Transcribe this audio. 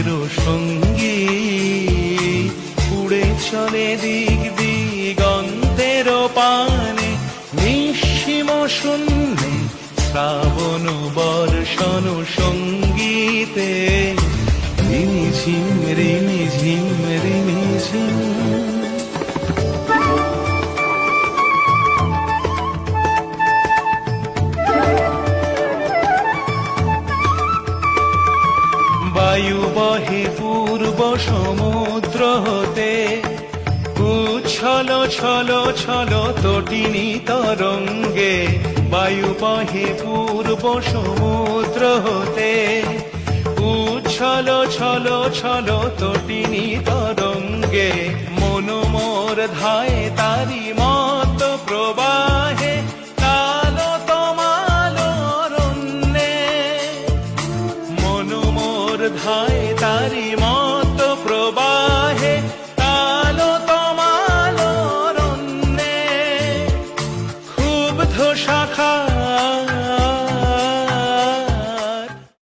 প্রাণের সঙ্গী, উড়ে চলে দিক দিগন্তের পানে, নিঃসীম শূন্যে শ্রাবণ বর্ষণ সঙ্গীতে, রিমিঝিম রিমিঝিম রিমিঝিম। বায়ু বহে পূর্ব সমুদ্র হতে, উচ্ছল ছল ছল তটিনী তরঙ্গে। বায়ু বহে পূর্ব সমুদ্র হতে, উচ্ছল ছল ছল তটিনী তরঙ্গে। মন মোর ধায় তারি মত প্রবাহে, কালো তমাল অরণ্যে। মন মোর ধায় তারি মত প্রবাহে, কালো তমাল অরণ্যে। ক্ষুব্ধ শাখা